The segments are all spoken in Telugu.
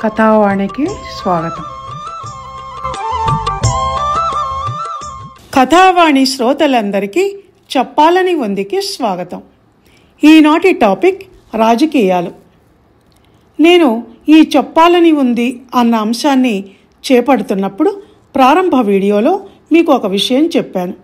కథావాణికి స్వాగతం. కథావాణి శ్రోతలందరికీ చెప్పాలని ఉందికి స్వాగతం. ఈనాటి టాపిక్ రాజకీయాలు. నేను ఈ చెప్పాలని ఉంది అన్న అంశాన్ని చేపడుతున్నప్పుడు ప్రారంభ వీడియోలో మీకు ఒక విషయం చెప్పాను.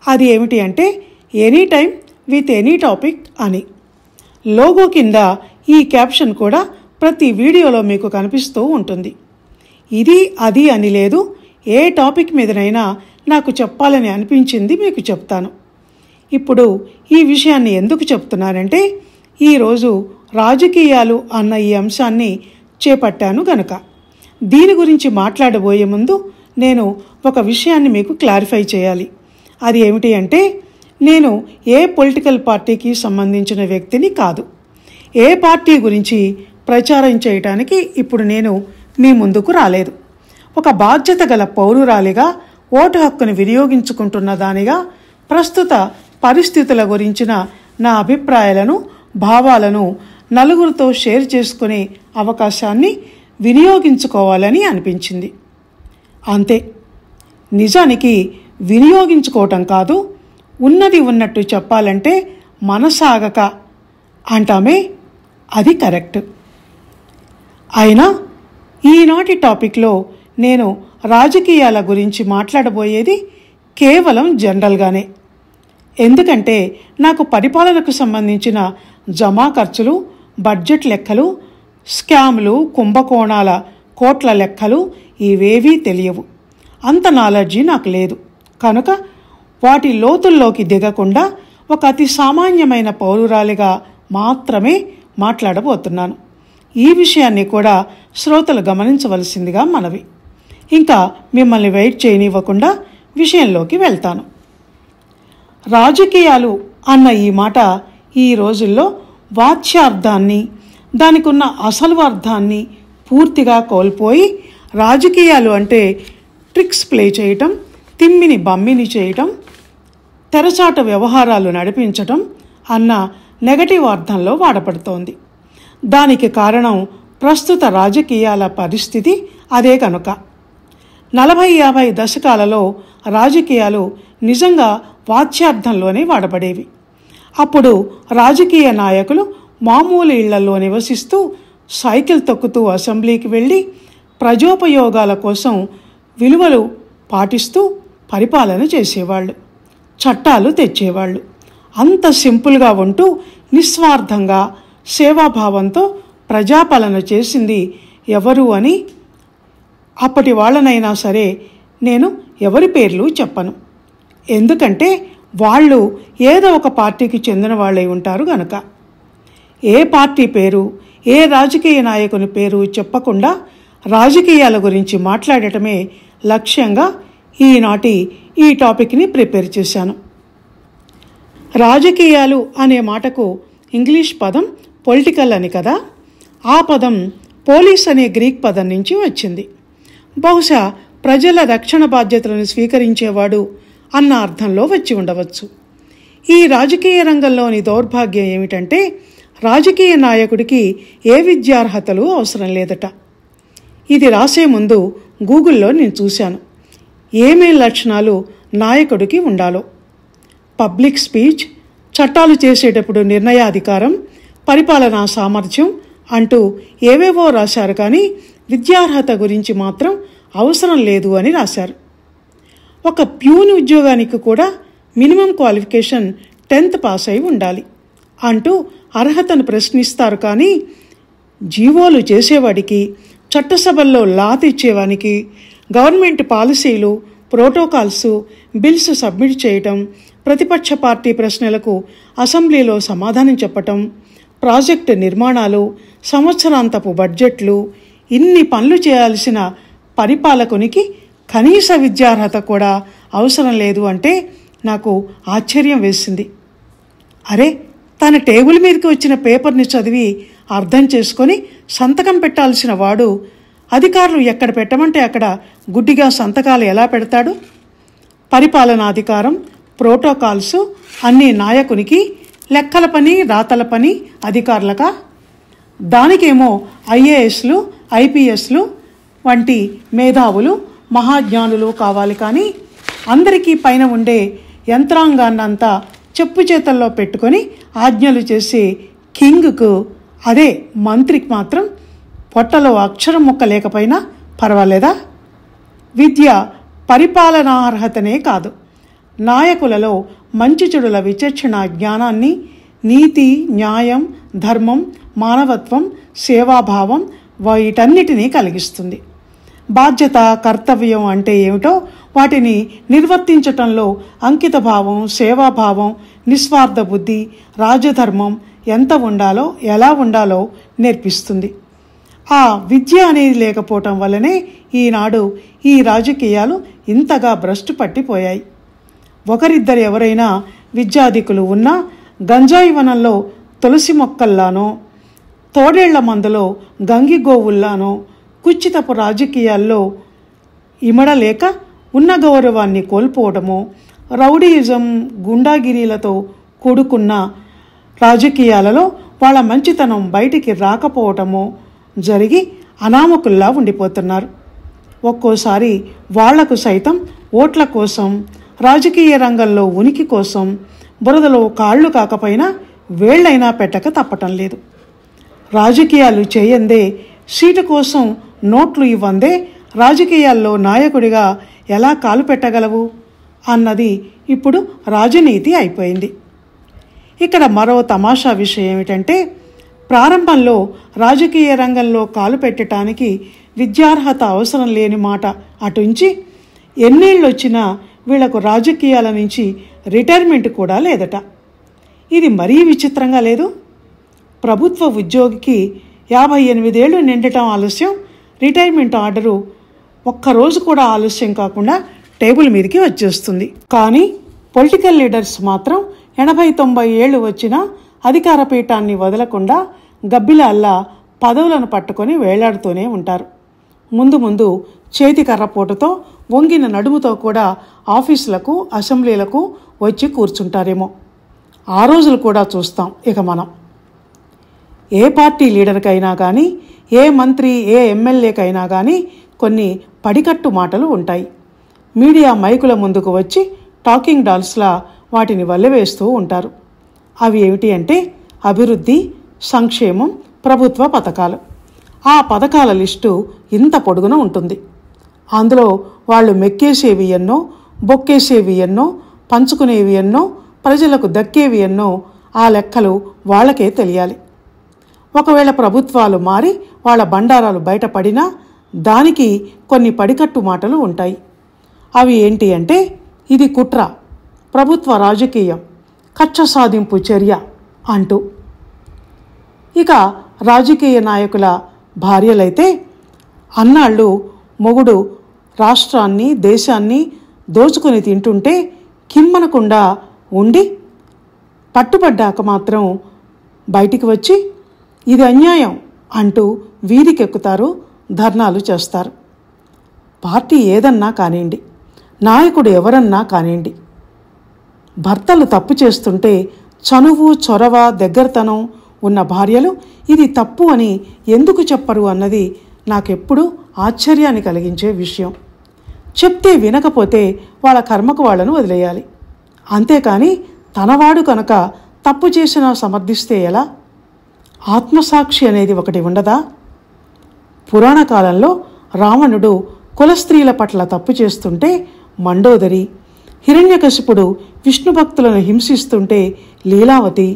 అది ఏమిటి అంటే any time with any topic అని. లోగో కింద ఈ క్యాప్షన్ కూడా ప్రతి వీడియోలో మీకు కనిపిస్తూ ఉంటుంది. ఇది అది అని లేదు, ఏ టాపిక్ మీదనైనా నాకు చెప్పాలని అనిపించింది మీకు చెప్తాను. ఇప్పుడు ఈ విషయాన్ని ఎందుకు చెప్తున్నానంటే ఈరోజు రాజకీయాలు అన్న ఈ అంశాన్ని చేపట్టాను గనుక. దీని గురించి మాట్లాడబోయే ముందు నేను ఒక విషయాన్ని మీకు క్లారిఫై చేయాలి. అది ఏమిటి అంటే నేను ఏ పొలిటికల్ పార్టీకి సంబంధించిన వ్యక్తిని కాదు. ఏ పార్టీ గురించి ప్రచారం చేయటానికి ఇప్పుడు నేను మీ ముందుకు రాలేదు. ఒక బాధ్యత గల పౌరురాలిగా ఓటు హక్కును వినియోగించుకుంటున్న దానిగా ప్రస్తుత పరిస్థితుల గురించిన నా అభిప్రాయాలను, భావాలను నలుగురితో షేర్ చేసుకునే అవకాశాన్ని వినియోగించుకోవాలని అనిపించింది. అంతే. నిజానికి వినియోగించుకోవటం కాదు, ఉన్నది ఉన్నట్టు చెప్పాలంటే మనసాగక అంటామే, అది కరెక్ట్. అయినా ఈనాటి టాపిక్లో నేను రాజకీయాల గురించి మాట్లాడబోయేది కేవలం జనరల్గానే. ఎందుకంటే నాకు పరిపాలనకు సంబంధించిన జమా ఖర్చులు, బడ్జెట్ లెక్కలు, స్కామ్లు, కుంభకోణాల కోట్ల లెక్కలు ఇవేవీ తెలియవు. అంత నాలెడ్జి నాకు లేదు. కనుక వాటి లోతుల్లోకి దిగకుండా ఒక అతి సామాన్యమైన పౌరురాలిగా మాత్రమే మాట్లాడబోతున్నాను. ఈ విషయాన్ని కూడా శ్రోతలు గమనించవలసిందిగా మనవి. ఇంకా మిమ్మల్ని వెయిట్ చేయనివ్వకుండా విషయంలోకి వెళ్తాను. రాజకీయాలు అన్న ఈ మాట ఈ రోజుల్లో వాచ్యార్థాన్ని, దానికి ఉన్న అసలు అర్థాన్ని పూర్తిగా కోల్పోయి రాజకీయాలు అంటే ట్రిక్స్ ప్లే చేయటం, తిమ్మిని బమ్మిని చేయటం, తెరచాట వ్యవహారాలు నడిపించటం అన్న నెగటివ్ అర్థంలో వాడపడుతోంది. దానికి కారణం ప్రస్తుత రాజకీయాల పరిస్థితి అదే కనుక. 40-50 దశకాలలో రాజకీయాలు నిజంగా వాచ్యార్థంలోనే వాడబడేవి. అప్పుడు రాజకీయ నాయకులు మామూలు ఇళ్లలో నివసిస్తూ సైకిల్ తొక్కుతూ అసెంబ్లీకి వెళ్ళి ప్రజోపయోగాల కోసం విలువలు పాటిస్తూ పరిపాలన చేసేవాళ్ళు, చట్టాలు తెచ్చేవాళ్ళు. అంత సింపుల్గా ఉంటూ నిస్వార్థంగా సేవాభావంతో ప్రజాపాలన చేసింది ఎవరు అని అప్పటి వాళ్ళనైనా సరే నేను ఎవరి పేర్లు చెప్పను. ఎందుకంటే వాళ్ళు ఏదో ఒక పార్టీకి చెందిన వాళ్ళై ఉంటారు గనక. ఏ పార్టీ పేరు, ఏ రాజకీయ నాయకుని పేరు చెప్పకుండా రాజకీయాల గురించి మాట్లాడటమే లక్ష్యంగా ఈనాటి ఈ టాపిక్ని ప్రిపేర్ చేశాను. రాజకీయాలు అనే మాటకు ఇంగ్లీష్ పదం పొలిటికల్ అని కదా. ఆ పదం పోలీస్ అనే గ్రీక్ పదం నుంచి వచ్చింది. బహుశా ప్రజల రక్షణ బాధ్యతలను స్వీకరించేవాడు అన్న అర్థంలో వచ్చి ఉండవచ్చు. ఈ రాజకీయ రంగంలోని దౌర్భాగ్యం ఏమిటంటే రాజకీయ నాయకుడికి ఏ విద్యార్హతలు అవసరం లేదట. ఇది రాసే ముందు గూగుల్లో నేను చూశాను ఏమేం లక్షణాలు నాయకుడికి ఉండాలో. పబ్లిక్ స్పీచ్, చట్టాలు చేసేటప్పుడు నిర్ణయాధికారం, పరిపాలనా సామర్థ్యం అంటూ ఏవేవో రాశారు, కానీ విద్యార్హత గురించి మాత్రం అవసరం లేదు అని రాశారు. ఒక ప్యూన్ ఉద్యోగానికి కూడా మినిమం క్వాలిఫికేషన్ 10th పాస్ అయి ఉండాలి అంటూ అర్హతను ప్రశ్నిస్తారు. కానీ జీవోలు చేసేవాడికి, చట్టసభల్లో లా తెచ్చేవానికి, గవర్నమెంట్ పాలసీలు, ప్రోటోకాల్స్, బిల్స్ సబ్మిట్ చేయటం, ప్రతిపక్ష పార్టీ ప్రశ్నలకు అసెంబ్లీలో సమాధానం చెప్పటం, ప్రాజెక్టు నిర్మాణాలు, సంవత్సరాంతపు బడ్జెట్లు, ఇన్ని పనులు చేయాల్సిన పరిపాలకునికి కనీస విద్యార్హత కూడా అవసరం లేదు అంటే నాకు ఆశ్చర్యం వేసింది. అరే, తన టేబుల్ మీదకి వచ్చిన పేపర్ని చదివి అర్థం చేసుకొని సంతకం పెట్టాల్సిన వాడు అధికారులు ఎక్కడ పెట్టమంటే అక్కడ గుడ్డిగా సంతకాలు ఎలా పెడతాడు? పరిపాలనాధికారం, ప్రోటోకాల్స్ అన్నీ నాయకునికి, లెక్కల పని, రాతల పని అధికారులకా? దానికేమో ఐఏఎస్లు, ఐపీఎస్లు వంటి మేధావులు మహాజ్ఞానులు కావాలి. కానీ అందరికీ పైన ఉండే యంత్రాంగాన్నంతా చెప్పు చేతల్లో పెట్టుకొని ఆజ్ఞలు చేసే కింగ్కు, అదే మంత్రికి మాత్రం పొట్టలో అక్షరం ముక్క లేకపోయినా పర్వాలేదా? విద్య పరిపాలనార్హతనే కాదు, నాయకులలో మంచి చెడుల విచక్షణ జ్ఞానాన్ని, నీతి, న్యాయం, ధర్మం, మానవత్వం, సేవాభావం వీటన్నిటినీ కలిగిస్తుంది. బాధ్యత, కర్తవ్యం అంటే ఏమిటో, వాటిని నిర్వర్తించటంలో అంకితభావం, సేవాభావం, నిస్వార్థ బుద్ధి, రాజధర్మం ఎంత ఉండాలో, ఎలా ఉండాలో నేర్పిస్తుంది. ఆ విద్య అనేది లేకపోవటం వల్లనే ఈనాడు ఈ రాజకీయాలు ఇంతగా భ్రష్టు పట్టిపోయాయి. ఒకరిద్దరు ఎవరైనా విద్యాధికులు ఉన్నా గంజాయి వనంలో తులసి మొక్కల్లానో, తోడేళ్ల మందులో గంగిగోవుల్లానో కుచ్చితపు రాజకీయాల్లో ఇమడలేక ఉన్న గౌరవాన్ని కోల్పోవడమో, రౌడీయిజం, గుండాగిరీలతో కూడుకున్న రాజకీయాలలో వాళ్ళ మంచితనం బయటికి రాకపోవటమో జరిగి అనామకుల్లా ఉండిపోతున్నారు. ఒక్కోసారి వాళ్లకు సైతం ఓట్ల కోసం, రాజకీయ రంగంలో ఉనికి కోసం బురదలో కాళ్ళు కాకపోయినా వేళ్లైనా పెట్టక తప్పటం లేదు. రాజకీయాలు చేయందే, సీటు కోసం నోట్లు ఇవ్వందే రాజకీయాల్లో నాయకుడిగా ఎలా కాలు పెట్టగలవు అన్నది ఇప్పుడు రాజనీతి అయిపోయింది. ఇక్కడ మరో తమాషా విషయం ఏమిటంటే, ప్రారంభంలో రాజకీయ రంగంలో కాలు పెట్టడానికి విద్యార్హత అవసరం లేని మాట అటుంచి, ఎన్నేళ్ళొచ్చినా వీళ్లకు రాజకీయాల నుంచి రిటైర్మెంట్ కూడా లేదట. ఇది మరీ విచిత్రంగా లేదు? ప్రభుత్వ ఉద్యోగికి 58 ఏళ్ళు నిండటం ఆలస్యం, రిటైర్మెంట్ ఆర్డరు ఒక్కరోజు కూడా ఆలస్యం కాకుండా టేబుల్ మీదకి వచ్చేస్తుంది. కానీ పొలిటికల్ లీడర్స్ మాత్రం 80-90 ఏళ్ళు వచ్చినా అధికార పీఠాన్ని వదలకుండా గబ్బిలాల్లా పదవులను పట్టుకొని వేలాడుతూనే ఉంటారు. ముందు ముందు చేతి కర్రపోటుతో, వంగిన నడుముతో కూడా ఆఫీసులకు, అసెంబ్లీలకు వచ్చి కూర్చుంటారేమో. ఆ రోజులు కూడా చూస్తాం ఇక మనం. ఏ పార్టీ లీడర్కైనా కానీ, ఏ మంత్రి, ఏ ఎమ్మెల్యేకైనా కానీ కొన్ని పడికట్టు మాటలు ఉంటాయి. మీడియా మైకుల ముందుకు వచ్చి టాకింగ్ డాల్స్లా వాటిని వల్లెవేస్తూ ఉంటారు. అవి ఏమిటి అంటే అభివృద్ధి, సంక్షేమం, ప్రభుత్వ పథకాలు. ఆ పథకాల లిస్టు ఇంత పొడుగున ఉంటుంది. అందులో వాళ్ళు మెక్కేసేవి ఎన్నో, బొక్కేసేవి ఎన్నో, పంచుకునేవి ఎన్నో, ప్రజలకు దక్కేవి ఎన్నో, ఆ లెక్కలు వాళ్ళకే తెలియాలి. ఒకవేళ ప్రభుత్వాలు మారి వాళ్ళ బండారాలు బయటపడినా దానికి కొన్ని పడికట్టు మాటలు ఉంటాయి. అవి ఏంటి అంటే, ఇది కుట్ర, ప్రభుత్వ రాజకీయం, కక్ష సాధింపు చర్య అంటూ. ఇక రాజకీయ నాయకుల భార్యలైతే అన్నాళ్ళు మొగుడు రాష్ట్రాన్ని, దేశాన్ని దోచుకుని తింటుంటే కిమ్మనకుండా ఉండి పట్టుబడ్డాక మాత్రం బయటికి వచ్చి ఇది అన్యాయం అంటూ వీధికెక్కుతారు, ధర్నాలు చేస్తారు. పార్టీ ఏదన్నా కానివ్వండి, నాయకుడు ఎవరన్నా కానివ్వండి, భర్తలు తప్పు చేస్తుంటే చనువు, చొరవ, దగ్గరతనం ఉన్న భార్యలు ఇది తప్పు అని ఎందుకు చెప్పరు అన్నది నాకెప్పుడూ ఆశ్చర్యాన్ని కలిగించే విషయం. చెప్తే వినకపోతే వాళ్ళ కర్మకు వాళ్ళను వదిలేయాలి. అంతేకాని తనవాడు కనుక తప్పు చేసినా సమర్థిస్తే ఎలా? ఆత్మసాక్షి అనేది ఒకటి ఉండదా? పురాణ కాలంలో రావణుడు కులస్త్రీల పట్ల తప్పు చేస్తుంటే మండోదరి, హిరణ్యకశిపుడు విష్ణు భక్తులను హింసిస్తుంటే లీలావతి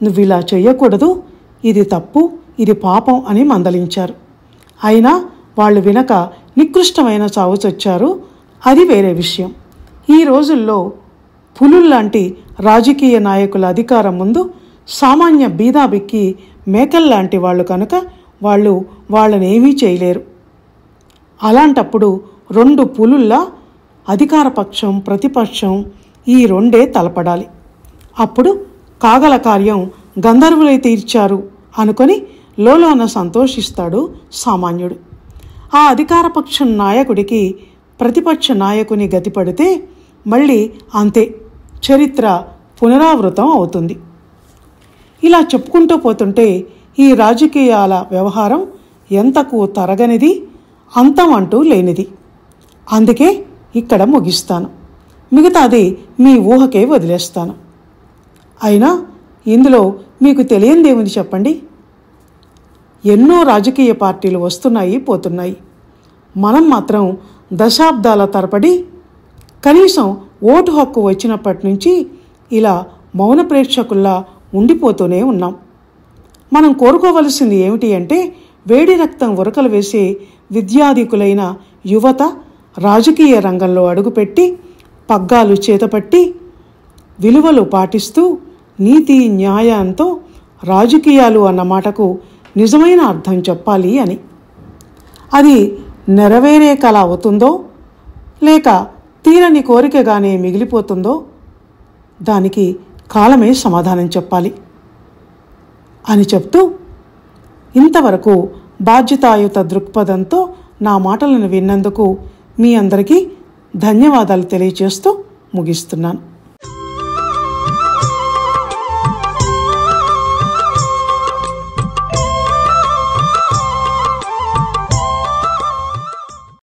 నువ్విలా చెయ్యకూడదు, ఇది తప్పు, ఇది పాపం అని మందలించారు. అయినా వాళ్ళు వినక నికృష్టమైన చావు చచ్చారు. అది వేరే విషయం. ఈ రోజుల్లో పులుల్లాంటి రాజకీయ నాయకుల అధికారం ముందు సామాన్య బీదాబిక్కి మేకల్లాంటి వాళ్ళు కనుక వాళ్ళు వాళ్ళనేమీ చేయలేరు. అలాంటప్పుడు రెండు పులుల్లా అధికార పక్షం, ప్రతిపక్షం ఈ రెండే తలపడాలి. అప్పుడు కాగల కార్యం గంధర్వులై తీర్చారు అనుకొని లోలోన సంతోషిస్తాడు సామాన్యుడు. ఆ అధికార పక్షం నాయకుడికి ప్రతిపక్ష నాయకుని గతిపడితే మళ్ళీ అంతే, చరిత్ర పునరావృతం అవుతుంది. ఇలా చెప్పుకుంటూ పోతుంటే ఈ రాజకీయాల వ్యవహారం ఎంతకు తరగనిది, అంతం అంటూ లేనిది. అందుకే ఇక్కడ ముగిస్తాను. మిగతాది మీ ఊహకే వదిలేస్తాను. అయినా ఇందులో మీకు తెలియందేముంది చెప్పండి? ఎన్నో రాజకీయ పార్టీలు వస్తున్నాయి, పోతున్నాయి. మనం మాత్రం దశాబ్దాల తరబడి, కనీసం ఓటు హక్కు వచ్చినప్పటి నుంచి ఇలా మౌన ప్రేక్షకుల్లా ఉండిపోతూనే ఉన్నాం. మనం కోరుకోవలసింది ఏమిటి అంటే, వేడి రక్తం ఉరకలు వేసే విద్యాధికులైన యువత రాజకీయ రంగంలో అడుగుపెట్టి, పగ్గాలు చేతపట్టి, విలువలు పాటిస్తూ నీతి న్యాయంతో రాజకీయాలు అన్న మాటకు నిజమైన అర్థం చెప్పాలి అని. అది నెరవేరే కల అవుతుందో లేక తీరని కోరికగానే మిగిలిపోతుందో దానికి కాలమే సమాధానం చెప్పాలి అని చెప్తూ, ఇంతవరకు బాధ్యతాయుత దృక్పథంతో నా మాటలను విన్నందుకు మీ అందరికీ ధన్యవాదాలు తెలియజేస్తూ ముగిస్తున్నాను.